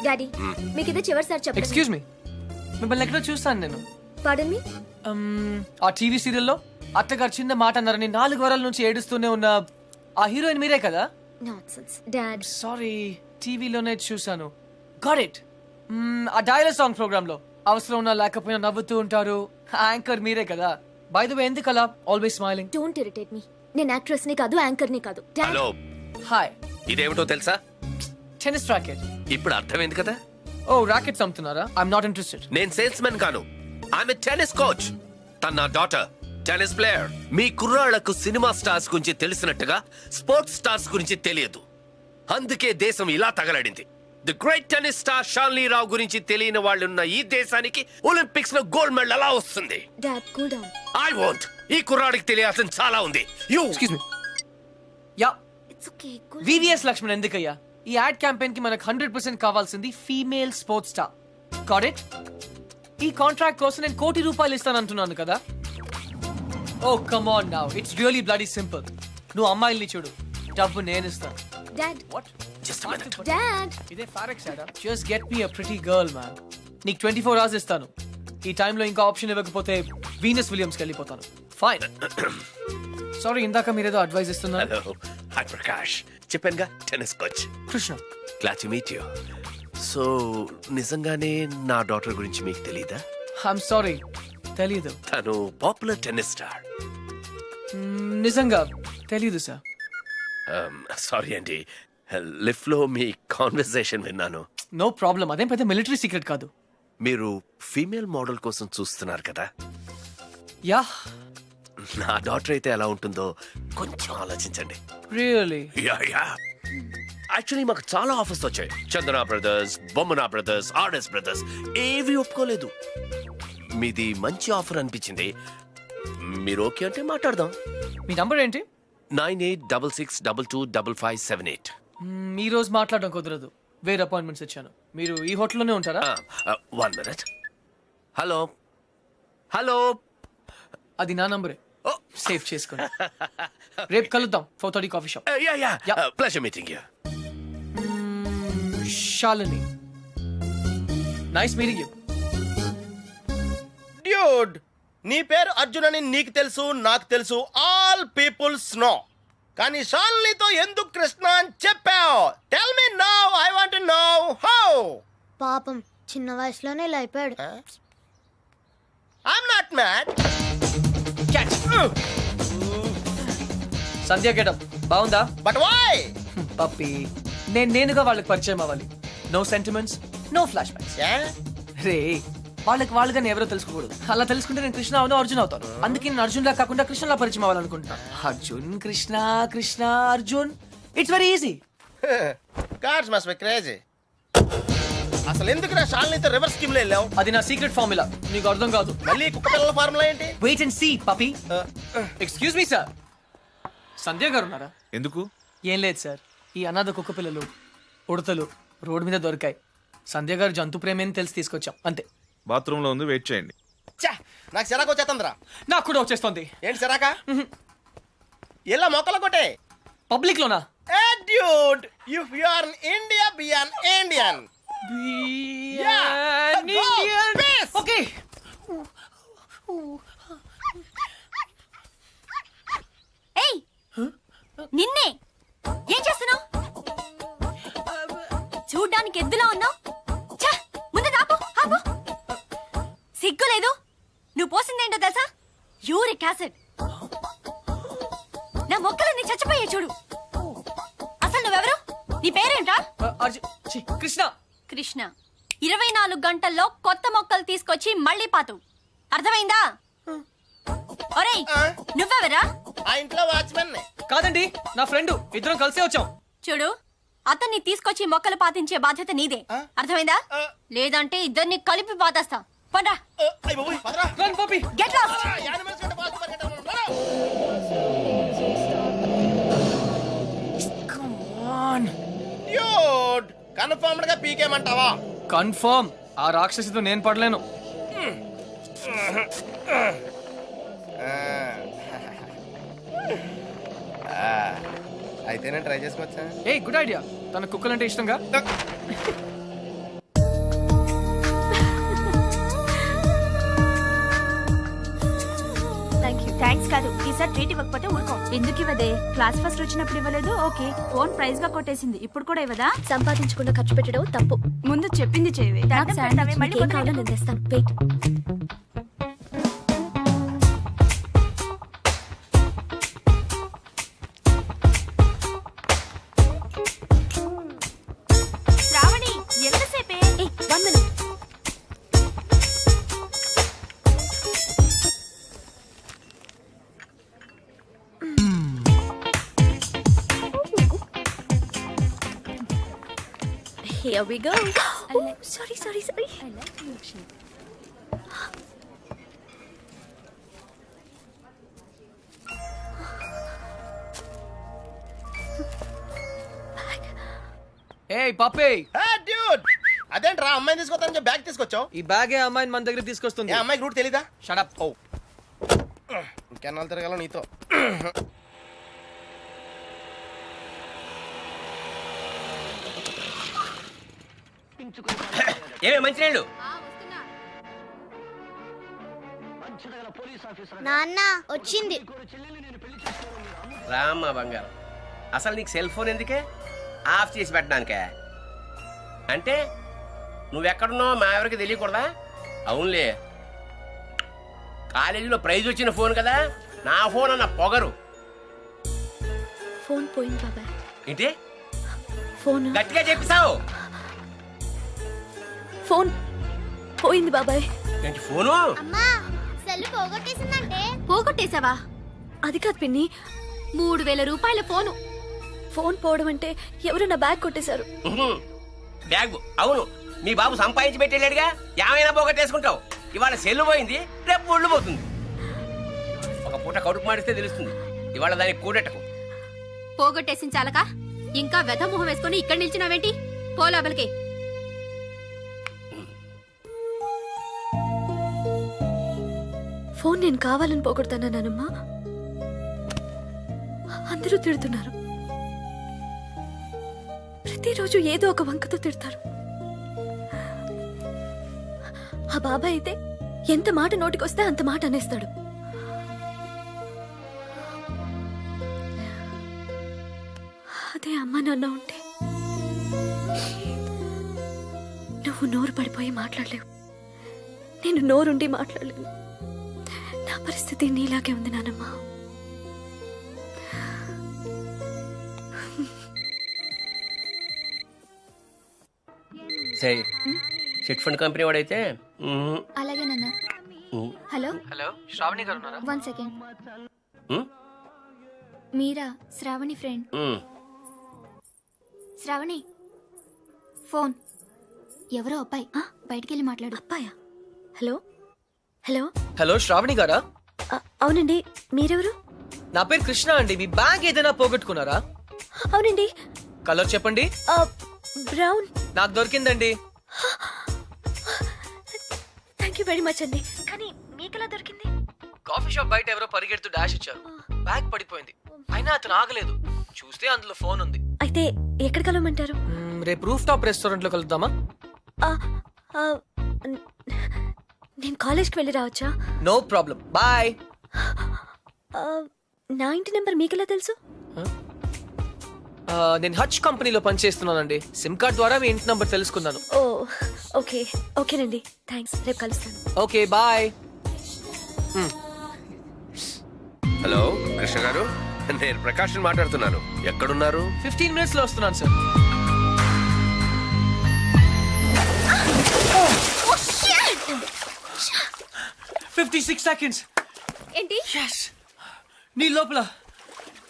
Daddy మీకు ఇది చివరిసారి చెప్పండి. ఎక్స్క్యూజ్ మీ, మిమ్మల్ని ఎక్కడో చూస్తాను నేను. పాడన్ మీ. ఆ టీవీ సీరియల్లో అత్తగారు చిన్న మాట అన్నారని 4 వారాల నుంచి ఏడుస్తూనే ఉన్న ఆ హీరోయిన్ మీరే కదా? Nonsense dad. సారీ, టీవీలోనే చూసాను. Got it. ఆ డైలాగ్ సాంగ్ ప్రోగ్రామ్ లో అవసరం ఉన్నా లేకపోయినా నవ్వుతూ ఉంటారు. యాంకర్ మీరే కదా? బై ద వే, ఎందుకు అలా always smiling? Don't irritate me. నేను యాక్ట్రెస్ ని కాదు, యాంకర్ ని కాదు. Hello, hi. ఇదేమిటో తెలుసా? Tennis racket. ఇప్పుడు అర్థమైంది కదా. ఓ, రాకెట్స్ అమ్ముతున్నారా? I'm not interested. నేను సేల్స్ మెన్ కాను, ఐఎమ్ ఎ టెన్నిస్ కోచ్. తన నా డాటర్ టెన్నిస్ ప్లేయర్. మీ కుర్రాళ్లకు సినిమా స్టార్స్ గురించి తెలిసినట్టుగా స్పోర్ట్స్ స్టార్స్ గురించి తెలియదు. అందుకే దేశం ఇలా తగలడింది. The great tennis star Shanli Rao గురించి తెలియని వాళ్ళున్న ఈ దేశానికి ఒలింపిక్స్ లో గోల్డ్ మెడల్ ఎలా వస్తుంది? Dad cool down. I want. ఈ కుర్రాడికి తెలియాల్సిన చాలా ఉంది. You excuse me. Ya, it's okay. Cool. VVS Laxman ఎందుకయ్యా? ఈ యాడ్ క్యాంపెయిన్ కి మనకు 100% కావాల్సింది female sports star. Got it? ఈ కాంట్రాక్ట్ కోసం నేను ₹1 కోటి ఇస్తానంటున్నాను కదా. Oh come on now, it's really bloody simple. నువ్వు అమ్మాయిల్ని చూడు, డబ్బు నేను ఇస్తాను. Dad. What? Just a minute. Dad. ఇదే ఫారెక్స్ యాడా? Just get me a pretty girl man. నీకు 24 hours ఇస్తాను. ఈ టైంలో ఇంకా ఆప్షన్ ఇవ్వకపోతే వీనస్ విలియమ్స్కి వెళ్ళిపోతాను. ఫైన్. సారీ, ఇందాక మీరేదో అడ్వైస్ ఇస్తున్నారు. Hello, hi Prakash. చెప్పానుగా, tennis coach. Krishna. Glad to meet you. So నిజంగానే నా డాటర్ గురించి మీకు తెలీదా? ఐఎమ్ సారీ, తెలీదు. తను పాపులర్ టెన్నిస్ స్టార్. నిజంగా తెలీదు సార్. సారీ అండి, లిఫ్ట్ లో మీ కాన్వర్సేషన్ విన్నాను. నో ప్రాబ్లం, అదేం పెద్ద మిలిటరీ సీక్రెట్ కాదు. మీరు ఫీమేల్ మోడల్ కోసం చూస్తున్నారు కదా. యా. నా డాటర్ అయితే ఎలా ఉంటుందో కొంచెం ఆలోచించండి. రియల్లీ? Yeah yeah. యాక్చువల్లీ మాకు చాలా ఆఫర్స్ వచ్చాయి. చందన బ్రదర్స్, బొమ్మనా బ్రదర్స్, ఆర్ఎస్ బ్రదర్స్ ఏవి ఒప్పుకోలేదు. మీది మంచి ఆఫర్ అనిపించింది. మీరు ఓకే అంటే మాట్లాడదాం. మీ నంబర్ ఏంటి? 9866225578. ఈ రోజు మాట్లాడడం కుదరదు, వేరే అపాయింట్మెంట్స్ ఇచ్చాను. మీరు ఈ హోటల్లోనే ఉంటారా? 1 minute. Hello hello. అది నా నంబరే, సేవ్ చేసుకోండి. రేపు కలుద్దాం 4:30 coffee shop. Yeah yeah. Yeah. Pleasure meeting you. Shalini. Nice meeting you. Dude, నీ పేరు అర్జున్ అని నీకు తెలుసు, నాకు తెలుసు, ఆల్ పీపుల్స్ నో. కానీ షాలినితో ఎందుకు కృష్ణ అని చెప్పావు? Tell me now, I want to know how. పాపం చిన్న వయసులోనే ఇలా అయిపోయాడు. I'm not mad. Sandhya getup బాగుందా? But why? పప్పి, నేనుగా వాళ్ళకి పరిచయం అవ్వాలి. No sentiments, no flashbacks. రే, వాళ్ళుగా నేను ఎవరో తెలుసుకోకూడదు. అలా తెలుసుకుంటే నేను కృష్ణ అవును, అర్జున్ అవుతాను. అందుకే నేను అర్జున్ లా కాకుండా కృష్ణలా పరిచయం అవ్వాలనుకుంటున్నాను. Arjun Krishna, Krishna Arjun, it's very easy. Cards must be crazy. అసలు ఎందుకు నా షాలినితో రివర్స్ స్కీమ్ లో వెళ్ళావు? అది నా సీక్రెట్ ఫార్ములా, నీకు అర్థం కాదు. మళ్ళీ కుక్క పిల్లల ఫార్ములా ఏంటి? Wait and see puppy. Excuse me sir, Sandhya గారు ఉన్నారా? ఎందుకు? ఏం లేదు సార్, ఈ అనాథ కుక్క పిల్లలు ఉడతలు రోడ్డు మీద దొరికాయి. సంధ్య గారు జంతు ప్రేమని తెలిసి తీసుకొచ్చాం, అంతే. బాత్రూమ్ లో ఉంది, వెయిట్ చేయండి. ఛా, నాకు సిరాకు వచ్చేస్తుందిరా. నాకు కూడా వచ్చేస్తుంది. ఏంటి సిరాకా? ఇలా మొక్కలు కొట్టే. పబ్లిక్ లోనా? Hey dude, if you are in India, be an Indian. Yeah, go, peace. Okay. ఏయ్, నిన్నే ఏం చేస్తున్నావు? చూడ్డానికి ఎద్దులా ఉన్నావు. ముందు ఆపు, ఆపు. సిగ్గు లేదు. నువ్వు పోసిందేంటో తెలుసా? Uric acid. నా మొక్కలన్నీ చచ్చిపోయాయి చూడు. అసలు నువ్వెవరు? నీ పేరేంటా? కృష్ణ. కృష్ణ. 24 గంటల్లో కొత్త మొక్కలు తీసుకొచ్చి మళ్ళీ పాతు. అర్థమైందా? ఒరేయ్, నువ్వెవరా? ఆ ఇంట్లో వాచ్మెన్. కాదండి, నా ఫ్రెండ్. ఇద్దరం కలిసే వచ్చాం. చూడు, అతన్ని తీసుకొచ్చి మొక్కలు పాతించే బాధ్యత నీదే. అర్థమైందా? లేదంటే ఇద్దరిని కలిపి పాతేస్తా. పండ్రా. Run puppy. Get lost. Come on. Dude, confirmed గా పీకేమంటావా? కన్ఫర్మ్. ఆ రాక్షసితో నేను పడలేను. అయితే నేను ట్రై చేసుకోవచ్చా? A good idea. తన కుక్కలంటే ఇష్టంగా. థ్యాంక్స్ కాదు, ఈసారి ట్రీట్ ఇవ్వకపోతే ఊరుకో. ఎందుకు ఇవ్వదే? క్లాస్ ఫస్ట్ వచ్చినప్పుడు ఇవ్వలేదు, ఓకే. ఫోన్ ప్రైజ్ గా కొట్టేసింది, ఇప్పుడు కూడా ఇవ్వదా? సంపాదించకుండా ఖర్చు పెట్టడం తప్పు. ముందు చెప్పింది చేయవే. దండం పెడతావే, మళ్ళీ నీకేం కావాలో నేను తెస్తాను. Wait. Shravani, ఎంతసేపే? 1 minute. Here we go. Oh, sorry. I like milkshake. ఏయ్ పప్పే, డ్యూడ్ అదేంట్రా అమ్మాయిని తీసుకొస్తానని బ్యాగ్ తీసుకొచ్చావు? ఈ బ్యాగే అమ్మాయిని మన దగ్గర తీసుకొస్తుంది. ఏ అమ్మాయికి రూట్ తెలీదా? షడప్. ఓ ఇంకెన్నాళ్ళు తిరగాల నీతో. ఏమే మంచి నీళ్ళు? నాన్న వచ్చింది. రామ్మ బంగారం, అసలు నీకు సెల్ ఫోన్ ఎందుకే? ఆఫ్ చేసి పెట్టడానికే? అంటే నువ్వెక్కడున్నావు మా ఎవరికి తెలియకూడదా? అవునులే, కాలేజీలో ప్రైజ్ వచ్చిన ఫోన్ కదా, నా ఫోన్ అన్న పొగరు. ఫోన్ పోయింది బాబాయ్. ఏంటి ఫోన్ గట్టిగా చెప్పిస్తావు? ఫోన్ పోయింది బాబాయ్. ఏంటి ఫోను? పోగొట్టేశావా? అది కాదు పిన్ని, 3000 రూపాయల ఫోను. ఫోన్ పోవడం అంటే ఎవరు నా బ్యాగ్ కొట్టేశారు. బ్యాగ్? అవును, మీ బాబు సంపాదించి పెట్టేలేడుగా, ఏమైనా పోగొట్టేసుకుంటావు. ఇవాళ సెల్లు పోయింది, రేపు ఒళ్ళు పోతుంది. ఒక పూట కడుపు మాడిస్తే తెలుస్తుంది. ఇవాళ దానికి కూడెట్టకు. పోగొట్టేసిన చాలక ఇంకా వెధ మొహం వేసుకుని ఇక్కడ నిల్చున్నావేంటి? పో లోపలికి. ఫోన్ నేను కావాలని పోగొడతానా నానమ్మా? అందరూ తిడుతున్నారు. ప్రతిరోజు ఏదో ఒక వంకతో తిడతారు. ఆ బాబాయ్ అయితే ఎంత మాట నోటికొస్తే అంత మాట అనేస్తాడు. అదే అమ్మ నాన్న ఉంటే నువ్వు నోరు పడిపోయి మాట్లాడలేవు, నేను నోరుండి మాట్లాడలేను. నా పరిస్థితి నీలాగే ఉంది నానమ్మా. సరే, చిట్ ఫండ్ కంపెనీ వాడైతే అలాగే నాన్న. హలో హలో, శ్రావణి గారు ఉన్నారా? 1 second. మీరా? శ్రావణి ఫ్రెండ్. శ్రావణి ఫోన్. ఎవరో అబ్బాయి బయటికి వెళ్ళి మాట్లాడు. అబ్బాయా? హలో హలో హలో, శ్రావణి గారా? అవునండి, మీరెవరు? నా పేరు కృష్ణ అండి. మీ బ్యాగ్ ఏదైనా పోగొట్టుకున్నారా? అవునండి. కలర్ చెప్పండి. బ్రౌన్. నాకు దొరికిందండి. థ్యాంక్ యూ వెరీ మచ్ అండి. కానీ మీకెలా దొరికింది? కాఫీ షాప్ బయట ఎవరో పరిగెడుతూ డాష్ ఇచ్చారు, బ్యాగ్ పడిపోయింది. అయినా అతను ఆగలేదు, చూస్తే అందులో ఫోన్ ఉంది. అయితే ఎక్కడ కలవమంటారు? రేపు రూఫ్ టాప్ రెస్టారెంట్ లో కలుద్దామా? నేను కాలేజ్కి వెళ్ళి రావచ్చా? No problem, boy. నా ఇంటి నెంబర్ మీకెలా తెలుసు? నేను హచ్ కంపెనీలో పనిచేస్తున్నానండి. సిమ్ కార్డ్ ద్వారా మీ ఇంటి నంబర్ తెలుసుకున్నాను. ఓ ఓకే, ఓకేనండి, థ్యాంక్స్. రేపు కలుస్తాను. Okay, bye. హలో కృష్ణ గారు, నేను ప్రకాష్ మాట్లాడుతున్నాను. ఎక్కడున్నారు? 15 minutes లో వస్తున్నాను సార్. 56 seconds. ఏంటి? Yes. నీ లోపల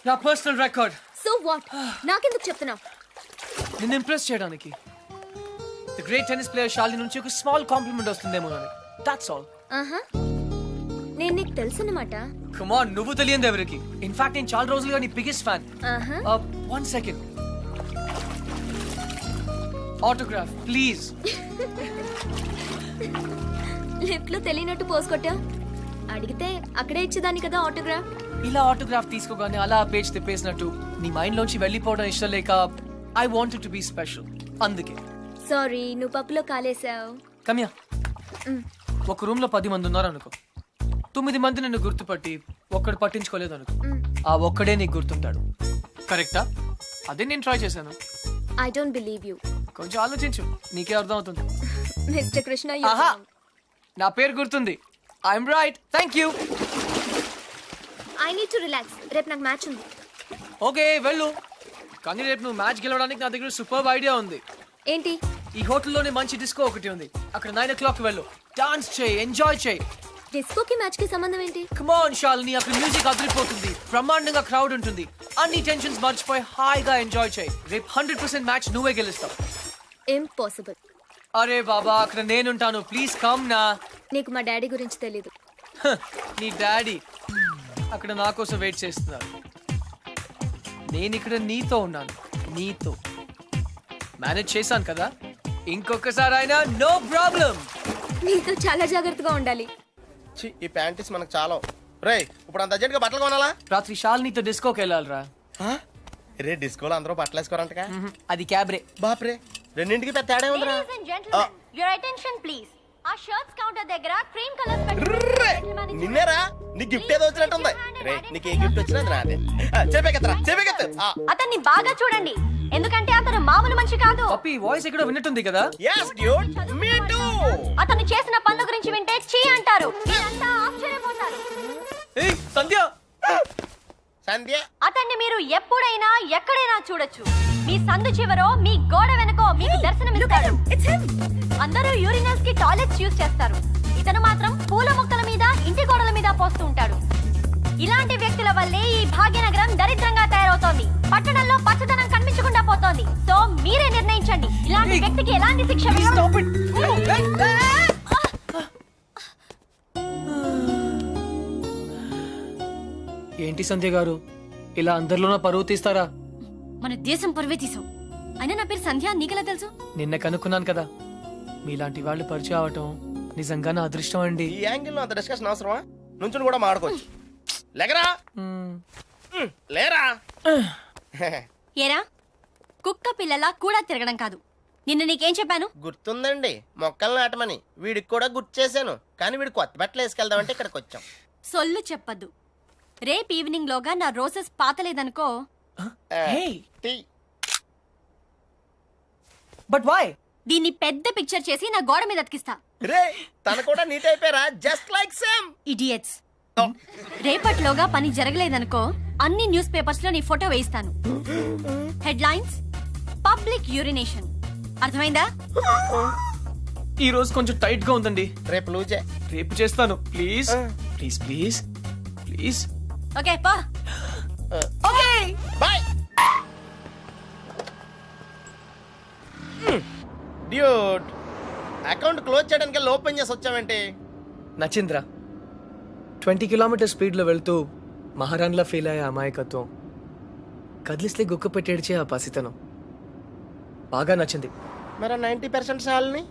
నా పర్సనల్ రికార్డ్. So what? నాకెందుకు చెప్తున్నావు? నిన్ను ఇంప్రెస్ చేయడానికి. The great tennis player Shalini నుంచి ఒక స్మాల్ కాంప్లిమెంట్ వస్తుందేమో అని. That's all. నేను నీకు తెలుసన్నమాట. కమ్ ఆన్, నువ్వు తెలియదు ఎవరికి. ఇన్ఫాక్ట్ నేను చాలా రోజులుగా నీ biggest fan. 1 second. Autograph please. Lift లో తెలియనట్టు పోసుకొట్టా. అడిగితే అక్కడే ఇచ్చేదాన్ని కదా ఆటోగ్రాఫ్. ఇలా ఆటోగ్రాఫ్ తీసుకోగానే అలా పేజ్ తిప్పేసినట్టు నీ మైండ్ లోంచి వెళ్ళిపోవడం ఇష్టం లేక I wanted to be special. అందుకే. సారీ, నువ్వు పప్పులో కాలేసావు. కమ్యా, ఒక రూమ్ లో 10 మంది ఉన్నారు అనుకో. 9 మంది నిన్ను గుర్తుపట్టి ఒక్కడు పట్టించుకోలేదు అనుకో, ఆ ఒక్కడే నీకు గుర్తుంటాడు. కరెక్టా? అదే నేను ట్రై చేశాను. I don't believe you. కొంచెం ఆలోచించు, నీకే అర్థం అవుతుంది. మిస్టర్ కృష్ణ ఆహా, నా పేరు గుర్తుంది. I'm right, thank you. I need to relax. రేపు నాకు మ్యాచ్ ఉంది. ఓకే వెళ్ళు, కానీ రేపు నువ్వు మ్యాచ్ గెలవడానికి నా దగ్గర సూపర్ ఐడియా ఉంది. ఏంటి? ఈ హోటల్లోనే మంచి డిస్కో ఒకటి ఉంది, అక్కడ 9 o'clock వెళ్ళు. డాన్స్ చేయి, ఎంజాయ్ చేయి. డిస్కోకి మ్యాచ్ కి సంబంధం ఏంటి? కమాన్ శాలిని, అక్కడ మ్యూజిక్ అదిరిపోతుంది, బ్రహ్మాండంగా క్రౌడ్ ఉంటుంది. అన్ని టెన్షన్స్ మర్చిపోయి హాయిగా ఎంజాయ్ చేయి. రేపు 100% మ్యాచ్ నువ్వే గెలుస్తావు. ఇంపాసిబుల్. అరే బాబా, అక్కడ నేనుంటాను, ప్లీజ్ కమ్ నా. నీకు మా డాడీ గురించి తెలీదు. హ, నీ డాడీ అక్కడ నా కోసం వెయిట్ చేస్తున్నారు. నేను ఇక్కడ నీతో ఉన్నాను, నీతో మేనేజ్ చేశాను కదా. ఇంకొకసారి అయినా నో ప్రాబ్లం. నీతో చాలా జాగ్రత్తగా ఉండాలి. ఛీ, ఈ ప్యాంటీస్ మనకు చాలా. రేయ్, ఇప్పుడు అంత అర్జెంట్గా బట్టలు కొనాలా? రాత్రి శాలినితో డిస్కోకి వెళ్ళాలిరా. ఆ? రే, డిస్కోలో అందరూ బట్టలు వేసుకోరంటగా. అది క్యాబ్రే. బాప్రే, రెండింటికి పెద్ద తేడా ఉందిరా. Ladies and gentlemen, your attention please. ఆ షర్ట్స్ కౌంటర్ దగ్గర క్రీమ్ కలర్స్ ర్రే, నిన్నేరా, నీ గిఫ్ట్ ఏదో వచ్చినట్టుంది. రే, నీకు ఏ గిఫ్ట్ వచ్చినా అది నాదే. చెప్పేకెత్తరా, చెప్పేకెత్తు. అతన్ని బాగా చూడండి, ఎందుకంటే అతను మామూలు మనిషి కాదు. పప్పి వాయిస్ ఎక్కడో విన్నట్టుంది కదా. yes dude, me too. అతను చేసిన పనుల గురించి వింటే చీ అంటారు. మీరంతా ఆశ్చర్యపోతారు. ఏయ్ సంధ్య, సంధ్య, అతన్ని మీరు ఎప్పుడైనా ఎక్కడైనా చూడొచ్చు. మీ సందు చివరో మీ గోడ వెనకో మీకు దర్శనమిస్తాడు. అందరూ యూరినల్స్ కి టాయిలెట్స్ యూజ్ చేస్తారు, ఇతను మాత్రం పూల మొక్కల మీద ఇంటి గోడల మీద పోస్తూ ఉంటాడు. ఇలాంటి వ్యక్తుల వల్లే ఈ భాగ్యనగరం దరిద్రంగా తయారవుతోంది. పట్టణంలో పచ్చదనం కనిపించకుండా పోతోంది. సో మీరే నిర్ణయించండి, ఇలాంటి వ్యక్తికి ఎలాంటి శిక్ష వేయాలి? stop it. ఏంటి సంధ్య గారు, ఇలా అందరిలోన పరువు తీస్తారా? మన దేశం పరువే తీసాం. అయినా నా పేరు సంధ్య, నీకెలా తెలుసు? నిన్న కనుక్కున్నాను కదా. మీలాంటి వాళ్ళు పరిచయం అవటం నిజంగా నా అదృష్టం అండి. ఈ యాంగిల్ లో అంత డిస్కషన్ అవసరమా? నుంచుని కూడా మాడుకోవచ్చు. లేకరా, లేరా. ఏరా, కుక్క పిల్లలా కూడా తిరగడం కాదు. నిన్న నీకేం చెప్పాను? గుర్తుందండి, మొక్కలు నాటమని. వీడికి కూడా గుర్తు చేశాను, కానీ వీడు కొత్త బట్టలు వేసుకెళ్దామంటే ఇక్కడికి వచ్చాం. సొల్లు చెప్పద్దు. రేపు ఈవినింగ్ లోగా నా రోజెస్ పాతలేదనుకో. Hey. టీ. But why? దీన్ని పెద్ద పిక్చర్ చేసి నా గోడ మీద అతికిస్తా. రే, తన కూడా నీట్ అయిపోయారా, జస్ట్ లైక్ సేమ్. ఇడియట్స్. రేపట్లోగా పని జరగలేదనుకో, అన్ని న్యూస్ పేపర్స్ లో నీ ఫోటో వేయిస్తాను. Headlines: public urination. అర్థమైందా? ఈ రోజు కొంచెం టైట్ గా ఉందండి. రేపు లూజే. రేపు చేస్తాను, please please please please. Okay పా. Okay bye. Dude, account close చేయడానికి ఓపెన్ చేసి వచ్చావేంటి? నచింద్ర 20 కిలోమీటర్ స్పీడ్ లో వెళ్తూ మహారాణిలా ఫీల్ అయ్యే అమాయకత్వం, కదిలిస్తే గుక్క పెట్టేడ్చే ఆ పసితనం బాగా నచ్చింది. మరి 90% సాల్ని?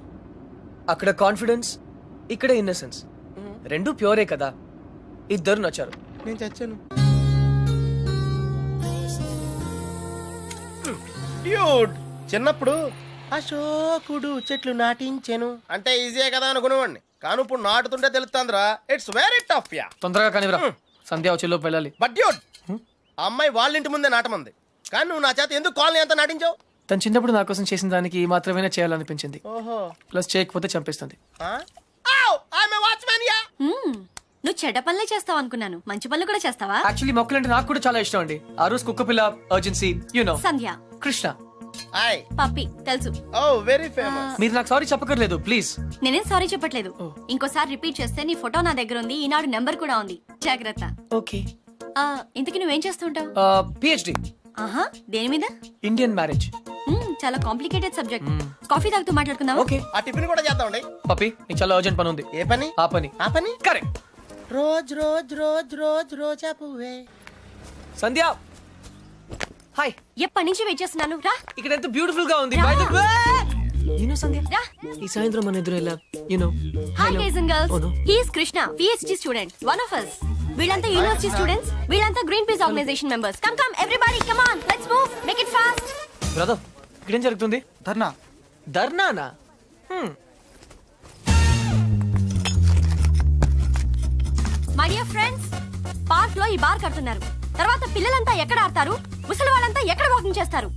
అక్కడ కాన్ఫిడెన్స్, ఇక్కడ ఇన్నసెన్స్, రెండు ప్యూరే కదా. ఇద్దరు నచ్చారు. నేను చచ్చాను. డ్యూడ్, చిన్నప్పుడు అశోకుడు చెట్లు నాటించెను అంటే ఈజీయే కదా అనుకునేవాడిని, కానీ ఇప్పుడు నాటుతుంటే తెలుస్తుందిరా, ఇట్స్ వెరీ టఫ్ యా. తొందరగా కానివ్వరా, సంధ్య వచ్చేలోపు వెళ్ళాలి. బట్ డ్యూడ్, ఆ అమ్మాయి వాళ్ళ ఇంటి ముందే నాటమంది, కానీ నువ్వు నా చేత ఎందుకు కాలనీ అంతా నాటించావు? తను చిన్నప్పుడు నా కోసం చేసిన దానికి ఈ మాత్రమే చేయాలనిపించింది. ఓహో. ప్లస్ చేయకపోతే చంపేస్తుంది. నువ్వు చెడ్డ పనులే చేస్తావు అనుకున్నాను, మంచి పనులు కూడా చేస్తావా? యాక్చువల్లీ మొక్కలంటే నాకు కూడా చాలా ఇష్టం అండి. ఆ రోజు కుక్క పిల్ల, అర్జెన్సీ, నో సంధ్య, కృష్ణ, హాయ్. పప్పి తెలుసు. ఓ వెరీ ఫేమస్. మీరు నాకు సారీ చెప్పకర్లేదు ప్లీజ్. నేనేం సారీ చెప్పట్లేదు. ఇంకోసారి రిపీట్ చేస్తే నీ ఫోటో నా దగ్గర ఉంది, ఈనాడు నెంబర్ కూడా ఉంది, జాగ్రత్త. ఓకే. ఇంతకీ నువ్వేం చేస్తుంటావు? పిహెచ్డి. ఆహా, దేని మీద? Indian marriage. చాలా కాంప్లికేటెడ్ సబ్జెక్ట్. కాఫీ తాగుతూ మాట్లాడుకుందాం. ఓకే. ఆ టిఫిన్ కూడా చేద్దామండి. పప్పి, నీకు చాలా అర్జెంట్ పని ఉంది. ఏ పని? ఆ పని. ఆ పని correct. Rose rose rose rose రోజా పువ్వే. సంధ్య, హాయ్. ఎప్పటి నుంచి వెయిట్ చేస్తున్నాను, రా. ఇక్కడ ఎంత బ్యూటిఫుల్ గా ఉంది. రా. By the way, సంధ్య, రా. ఈ సాయంత్రం మన ఎదురు ఎలా hi guys and girls, Oh, no. He is Krishna, PhD student, one of us. వీళ్ళంతా యూనివర్సిటీ స్టూడెంట్స్, వీళ్ళంతా Greenpeace organisation members. Come come everybody, come on, let's move, make it fast. Brother, ఇక్కడేం జరుగుతుంది? ధర్నా. ధర్నానా? మై డియర్ ఫ్రెండ్స్, పార్క్ లో ఈ bar కడుతున్నారు. తర్వాత పిల్లలంతా ఎక్కడ ఆడతారు, ముసలి వాళ్ళంతా ఎక్కడ వాకింగ్ చేస్తారు?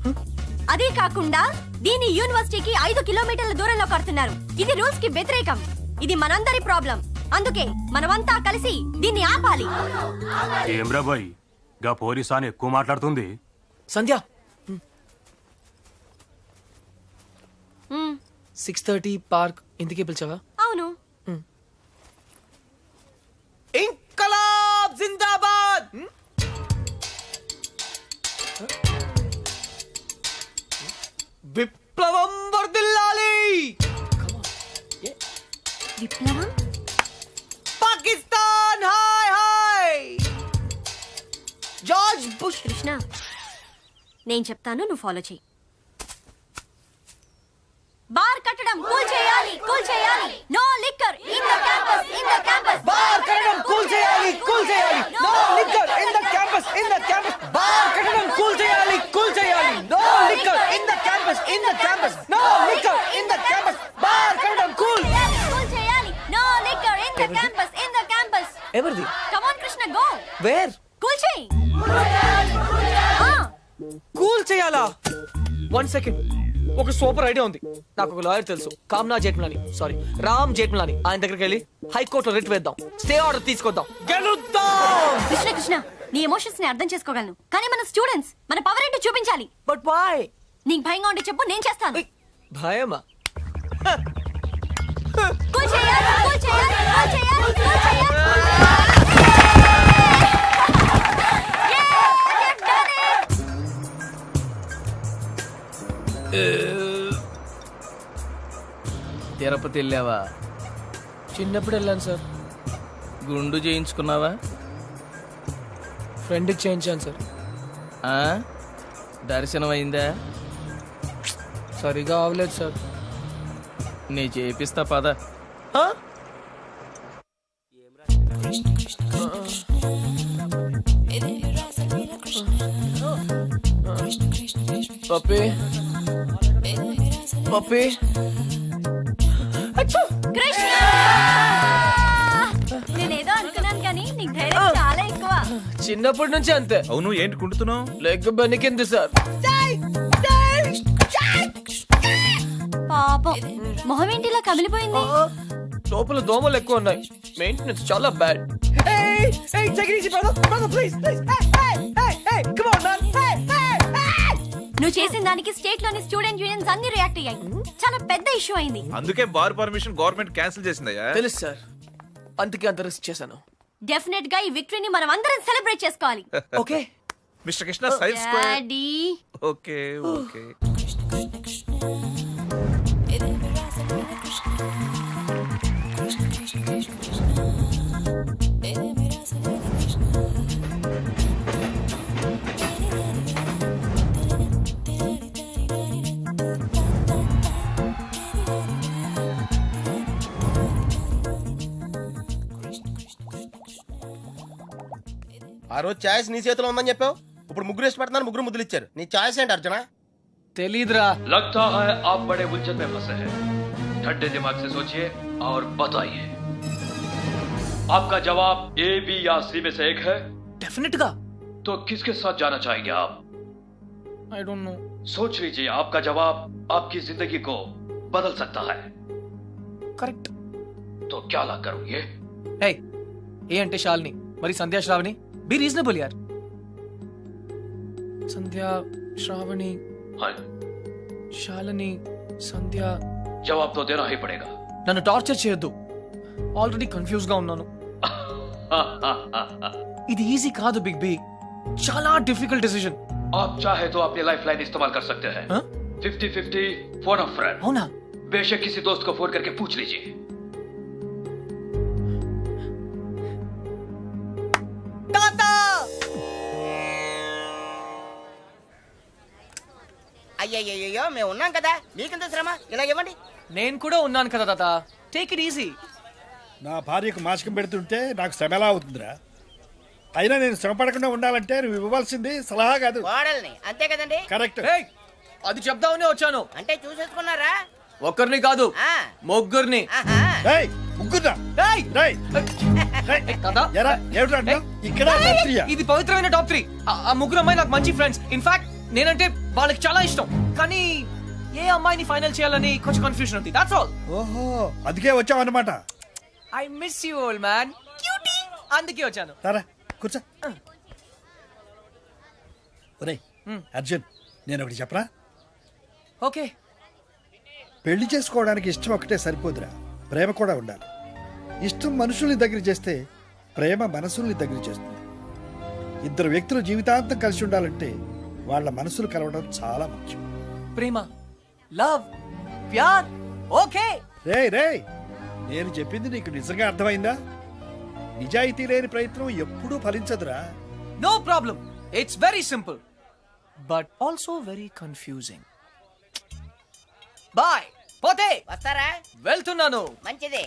అదే కాకుండా దీని యూనివర్సిటీకి 5 కిలోమీటర్ల దూరంలో కడుతున్నారు. ఇది రూల్స్ కి వ్యతిరేకం. ఇది మనందరి ప్రాబ్లం. అందుకే మనమంతా కలిసి దీన్ని ఆపాలి. ఏమ్రా బాయ్ గా పోలీసాని ఎక్కువ మాట్లాడుతుంది. సంధ్య మ్మ్, 6:30 పార్క్ ఇంటికి పిలిచావా? అవును. ఇంకలాబ్ జిందాబాద్. విప్లవం వర్ధిల్లాలి. విప్లవం? Pakistan hi hi. George bush. Krishna, నేను చెప్తాను, నువ్వు ఫాలో చెయ్యి. బార్ కట్టడం కూల్ చేయాలి, కూల్ చేయాలి. No liquor in the campus, in the campus. Bar కట్టడం కూల్ చేయాలి, కూల్ చేయాలి. No liquor in the campus, in the campus. Bar కట్టడం కూల్ చేయాలి, కూల్ చేయాలి. No liquor in the campus, in the campus. No liquor in the campus. Bar కట్టడం cool cool చేయాలి. No liquor in the campus, in the campus. ఎవరిది? Come on Krishna, go. Where? Cool చేయి. Cool చేయాలా? 1 second. ఒక super idea ఉంది. నాకు ఒక lawyer తెలుసు, కామ్నా జేట్మలాని, సారీ రామ్ జేట్మలాని. ఆయన దగ్గరికి వెళ్ళి హైకోర్టులో రిట్ వేద్దాం, స్టే ఆర్డర్ తీసుకొద్దాం, గెలుద్దాం. కృష్ణ కృష్ణ, నీ ఎమోషన్స్ ని అర్థం చేసుకోగలను, కానీ మన స్టూడెంట్స్, మన పవర్ ఏంటో చూపించాలి. But why? నీకు భయంగా ఉంటే చెప్పు, నేను చేస్తాను. భయమా? కూల్ చేయాలి, కూల్ చేయాలి, కూల్ చేయాలి, కూల్ చేయాలి. తిరుపతి వెళ్ళావా? చిన్నప్పుడు వెళ్ళాను సార్. గుండు చేయించుకున్నావా? ఫ్రెండ్కి చేయించాను సార్. ఆ? దర్శనం అయిందా? సరిగా అవలేదు సార్. నీ చేపిస్తా పద. ఆ? పప్పి పప్పి. కృష్ణ! నేనేదో అనుకున్నాను, కానీ నీకు ధైర్యం చాలా ఎక్కువ. చిన్నప్పటి నుంచి అంతే. అవును ఏంటి కుంటున్నావు? Leg బెనికింది sir. పాపం, మొహం ఏంటిలా కమిలిపోయింది? లోపల దోమలు ఎక్కువ ఉన్నాయి, మెయింటెనెన్స్ చాలా బ్యాడ్. నువ్వు చేసిన దానికి స్టేట్ లోని స్టూడెంట్ యూనియన్స్ అన్ని రియాక్ట్ అయ్యాయి. చాలా పెద్ద ఇష్యూ అయింది. అందుకే బార్ పర్మిషన్ గవర్నమెంట్ క్యాన్సిల్ చేసిందయ్యా. తెలుసు సార్, అందుకే అంత రిస్క్ చేశాను. డెఫినెట్ గా ఈ విక్టరీని మనం అందరం సెలబ్రేట్ చేసుకోవాలి. Okay mister Krishna side square. Daddy, okay okay. ఆ రోజు ఛాయిస్ నీ చేతిలో ఉందని చెప్పావు, ఇప్పుడు ముగ్గురు ఇష్టపడుతున్నారు, ముగ్గురు ముద్దులు ఇచ్చారు. నీ ఛాయిస్ ఏంటి అర్జున? తెలీదురా. लगता है आप बड़े उलझन में फंसे हैं। ठंडे दिमाग से सोचिए और बताइए। आपका जवाब ए, बी या सी में से एक है, డెఫినెట్ గా. तो किसके साथ जाना चाहेंगे आप? I don't know. सोच लीजिए, आपका जवाब आपकी जिंदगी को बदल सकता है। కరెక్ట్. तो क्या ला करोगे? ఏ ఏ అంటే శాలిని, మరి సంధ్యా శ్రావణి. బి రీజనబుల్ యార్. సంధ్యా శ్రావణి हाँ, శాలిని సంధ్య. जवाब तो देना ही पड़ेगा। నన్ను టార్చర్ చేయొద్దు, ఆల్రెడీ కన్ఫ్యూజ్ గా ఉన్నాను. ఇది ఈజీ కాదు బిగ్ బి, చాలా డిఫికల్ట్ డిసిజన్. आप चाहे तो अपनी लाइफ लाइन इस्तेमाल कर सकते हैं। हाँ? 50-50 फोन ऑफ फ्रेंड। అవునా? बेशक किसी दोस्त को फोन करके पूछ लीजिए। అయ్యయ్యో మేము ఉన్నాం కదా, నీకెంత శ్రమ, ఇలా ఇవ్వండి. నేను కూడా ఉన్నాను కదా తాత, టేక్ ఇట్ ఈజీ. నా భార్యకు మాసికం పెడుతుంటే నాకు శ్రమ ఎలా అవుతుందిరా? అయినా నేను శ్రమ పడకుండా ఉండాలంటే నువ్వు ఇవ్వవలసింది సలహా కాదు, కోడల్ని, అంతే కదండి? కరెక్ట్. ఏయ్, అది చెప్దామని వచ్చాను. అంటే చూసేసుకున్నారా? ఒక్కరిని కాదు, ఆ. ముగ్గురిని. ఆహా. ఏయ్, ముగ్గురా. ఏయ్! రేయ్, కదా ఎరా ఏమిట్రా అంటున్నావ్? ఇక్కడ రాత్రియా? ఇది పవిత్రమైన టాప్ 3. ఆ ముగ్గురు అమ్మాయి నాకు మంచి ఫ్రెండ్స్. ఇన్ఫాక్ట్ నేనంటే వాళ్ళకి చాలా ఇష్టం. కానీ ఏ అమ్మాయిని ఫైనల్ చేయాలని కొంచెం కన్ఫ్యూజన్ ఉంది. That's all. ఓహో అందుకే వచ్చావు అన్నమాట. I miss you old man. అందుకే వచ్చాను. రారా కూర్చో. ఒరేయ్ అర్జున్, నేను ఒకటి చెప్పరా? ఓకే. పెళ్లి చేసుకోవడానికి ఇష్టం ఒకటే సరిపోదురా, ప్రేమ కూడా ఉండాలి. ఇష్టం మనుషుల్ని దగ్గర చేస్తే ప్రేమ మనసుల్ని దగ్గర చేస్తుంది. ఇద్దరు వ్యక్తులు జీవితాంతం కలిసి ఉండాలంటే వాళ్ళ మనసులు కలవడం చాలా ముఖ్యం. ప్రేమ, లవ్, ప్యార్. ఓకే. రేయ్ నేను చెప్పింది నీకు నిజంగా అర్థమైందా? నిజాయితీ లేని ప్రయత్నం ఎప్పుడూ ఫలించదురా. No problem. It's very simple but also very confusing. Bye. పోతే వస్తారా? వెళ్తున్నాను. మంచిది.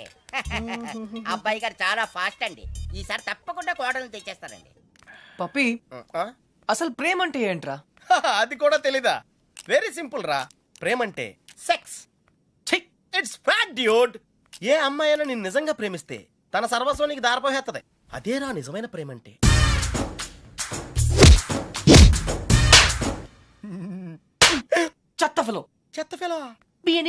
అబ్బాయి గారు చాలా ఫాస్ట్ అండి. ఈసారి తప్పకుండా కోడలు తెచ్చేస్తారండి. పప్పి, అసలు ప్రేమ అంటే ఏంట్రా? అది కూడా తెలీదా? వెరీ సింపుల్ రా. ప్రేమంటే సెక్స్. It's fact dude. ఏ అమ్మాయి అయినా నిన్ను నిజంగా ప్రేమిస్తే తన సర్వస్వానికి దారిపోహేత్తది. అదేరా నిజమైన ప్రేమంటే. చెత్త ఫెలో. బి ఎన్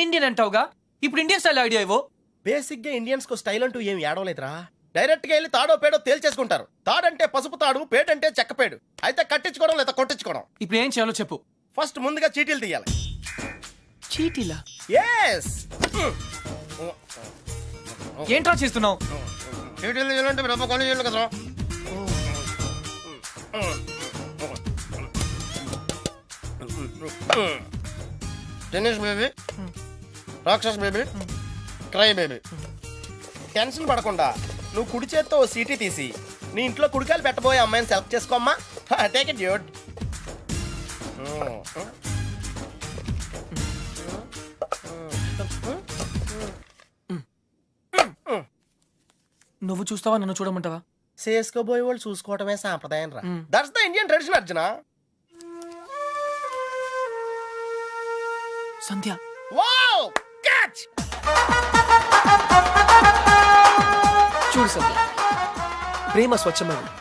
ఇండియన్ అంటావుగా. ఇప్పుడు ఇండియన్ స్టైల్ ఐడియా ఇవ్వు. బేసిక్ గా ఇండియన్స్ కు స్టైల్ అంటూ ఏం ఏడవలేదురా. డైరెక్ట్ గా వెళ్ళి తాడో పేడో తేల్చేసుకుంటారు. తాడంటే పసుపు తాడు, పేడంటే చెక్కపేడు. అయితే కట్టించుకోవడం లేదా కొట్టించుకోవడం. ఇప్పుడు ఏం చేయాలో చెప్పు. ఫస్ట్ ముందుగా చీటీలు తీయాలి. చీటీలా? ఎస్. ఏంట్రా చేస్తున్నావు? చీటీలు తీయాలంటే బ్రహ్మ కొని చేయాలి కదా. టెన్నిస్ బేబీ, రాక్షస్ బేబీ, క్రై బేబీ. టెన్షన్ పడకుండా నువ్వు కుడి చేత్తో ఓ సీటీ తీసి నీ ఇంట్లో కుడికాయలు పెట్టబోయే అమ్మాయిని సెలెక్ట్ చేసుకోమ్మా. Take it dude. నువ్వు చూస్తావా, నన్ను చూడమంటావా? చేసుకోబోయే వాళ్ళు చూసుకోవటమే సాంప్రదాయం రా. That's the Indian tradition Arjuna. Sandhya. Wow catch. చూడు సంధ్య, ప్రేమ స్వచ్ఛమైనది.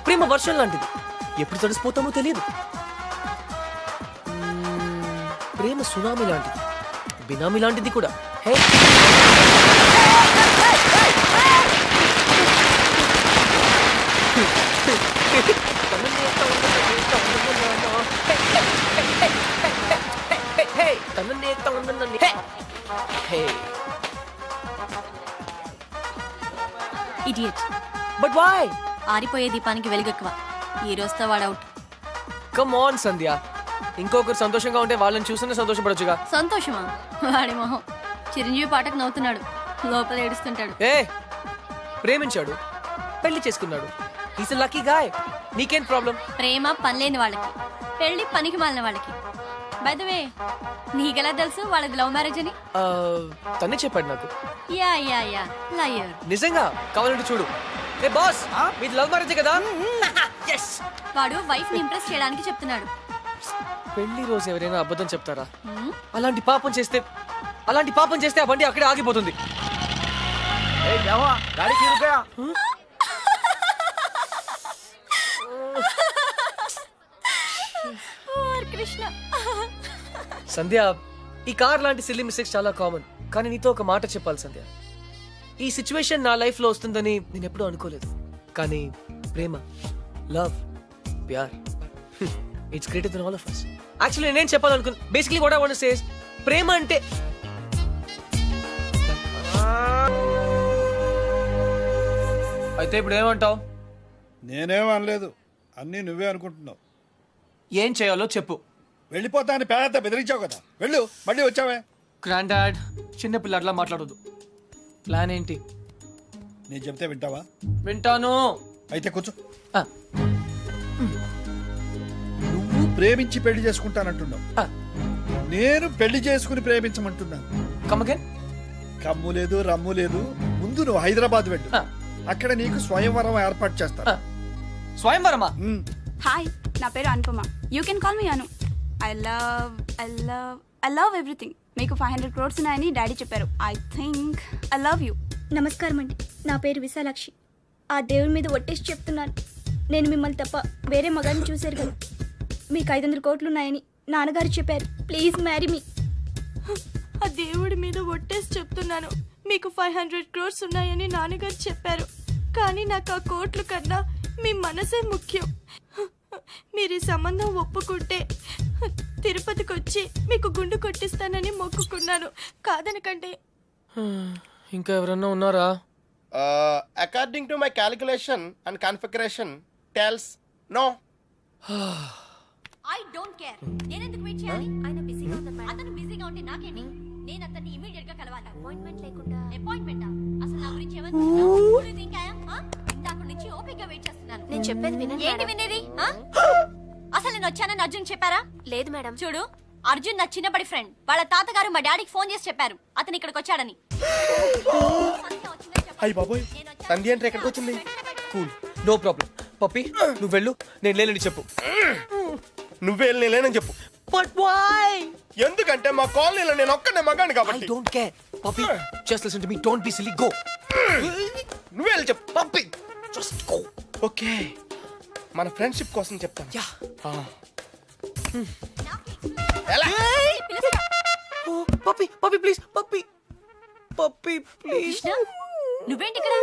ప్రేమ వర్షం లాంటిది. ఎప్పుడు తడిసిపోతామో తెలియదు. ప్రేమ సునామీ లాంటిది, బినామీ లాంటిది కూడా. Hey, idiot. But why? ఆరిపోయే దీపానికి వెలుగెక్కువ. ఈ రోజుతో వాడు అవుట్. కమ్ ఆన్ సంధ్య, ఇంకొకరు సంతోషంగా ఉంటే వాళ్ళని చూస్తేనే సంతోషపడొచ్చుగా. సంతోషమా? వాడి మొహం. చిరంజీవి పాటకు నవ్వుతున్నాడు, లోపల ఏడుస్తుంటాడు. ఏ, ప్రేమించాడు, పెళ్లి చేసుకున్నాడు. Is lucky guy. నీకేం ప్రాబ్లం? ప్రేమ పనిలేని వాళ్ళకి, పెళ్లి పనికి మాలిన వాళ్ళకి. బై ద వే, నీకెలా తెలుసు వాళ్ళది లవ్ మ్యారేజ్ అని? తనే చెప్పాడు నాకు. Yeah liar. నిజంగా? కావాలంటే చూడు. ఏ బాస్, మీది లవ్ మ్యారేజ్ కదా? వాడు వైఫ్ ని ఇంప్రెస్ చేయడానికి చెప్తున్నాడు. పెళ్లి రోజు ఎవరైనా అబద్ధం చెప్తారా? అలాంటి పాపం చేస్తే ఆ బండి అక్కడే ఆగిపోతుంది. కృష్ణ. సంధ్య, ఈ కార్ లాంటి సిల్లీ మిస్టేక్స్ చాలా కామన్. కానీ నీతో ఒక మాట చెప్పాలి సంధ్య. ఈ సిచ్యువేషన్ నా లైఫ్ లో వస్తుందని నేను ఎప్పుడూ అనుకోలేదు. కానీ ప్రేమ, లవ్, ప్యార్, it's greater than all of us. Actually నేనేం చెప్పాలనుకున్నా, basically what I want to say is, ప్రేమ అంటే అయితే ఇప్పుడు ఏమంటావు? నేనేం అనలేదు, అన్నీ నువ్వే అనుకుంటున్నావు. ఏం చేయాలో చెప్పు. వెళ్ళిపోతా అని పేద బెదిరించావు కదా, వెళ్ళు. మళ్ళీ వచ్చావే. గ్రాండ్ డాడ్, చిన్న పిల్లట్లా మాట్లాడొద్దు. ప్లాన్ ఏంటి? నేను చెప్తే వింటావా? వింటాను. అయితే కూర్చో. ఆ, నువ్వు ప్రేమించి పెళ్లి చేసుకుంటానంటున్నావు, ఆ, నేను పెళ్లి చేసుకుని ప్రేమించమంటున్నాను. come again? కమ్ము లేదు, రమ్ము లేదు. ముందు నువ్వు హైదరాబాద్ వెళ్ళు. ఆ. అక్కడ నీకు స్వయంవరం ఏర్పాటు చేస్తాను. స్వయంవరమా? హాయ్, నా పేరు Anupama. You can call me Anu. I love everything. మీకు 500 crores ఉన్నాయని డాడీ చెప్పారు. I think I love you. నమస్కారం అండి, నా పేరు విశాలాక్షి. ఆ దేవుడి మీద ఒట్టేసి చెప్తున్నాను, నేను మిమ్మల్ని తప్ప వేరే మగాన్ని చూశారు కదా. మీకు 500 కోట్లు ఉన్నాయని నాన్నగారు చెప్పారు. Please marry me. ఆ దేవుడి మీద ఒట్టేసి చెప్తున్నాను, మీకు 500 క్రోర్స్ ఉన్నాయని నాన్నగారు చెప్పారు. కానీ నాకు ఆ కోట్లు కన్నా మీ మనసే ముఖ్యం. మీరు ఈ సంబంధం ఒప్పుకుంటే తిరుపతికి వచ్చి మీకు గుండు కొట్టిస్తానని మొక్కుకున్నాను. కాదనకండి. ఇంకా ఎవరన్నా ఉన్నారా? According to my calculation and configuration tells no. I don't care. నేను ఎందుకు వెయిట్ చేయాలి? ఆయన బిజీగా ఉన్నారు మేడం. అతను బిజీగా ఉంటే నాకేంటి? నేను అతన్ని ఇమిడియట్ గా కలవాలి. అపాయింట్మెంట్ లేకుండా. అపాయింట్మెంటా? అసలు నా గురించి ఏమనుకుంటున్నావు? ఇందాక నుంచి ఓపికగా వెయిట్ చేస్తున్నాను. నేను చెప్పేది వినండి. ఏంటి వినేది? అసలు నేను వచ్చానని అర్జున్ చెప్పారా? లేదు మేడం. చూడు, అర్జున్ నా చిన్నప్పటి ఫ్రెండ్. వాళ్ళ తాతగారు మా డాడీకి ఫోన్ చేసి చెప్పారు అతను ఇక్కడికి వచ్చాడని. అయ్యి బాబోయ్, తంది అంటే ఎక్కడికి వచ్చింది? Cool, no problem. పప్పి నువ్వు వెళ్ళు, నేను లేనని చెప్పు. నువ్వే లేనని చెప్పు. But why? ఎందుకంటే మా కాలనీలో నేను ఒక్కనే మగాను ఐ కాబట్టి. Don't care. Pappi just listen to me, don't be silly, go. నువ్వే వెళ్ళి చెప్పు. Pappi just go. ఓకే, మన ఫ్రెండ్షిప్ కోసం చెప్తాను. యా. ఎలా? Pappi Pappi please, Pappi Pappi please. కృష్ణ, నువ్వేంటి ఇక్కడ?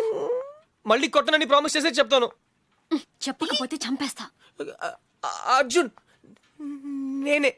మళ్ళీ కొట్టనని ప్రామిస్ చేసే చెప్తాను. చెప్పకపోతే చంపేస్తా. అర్జున్ నేనే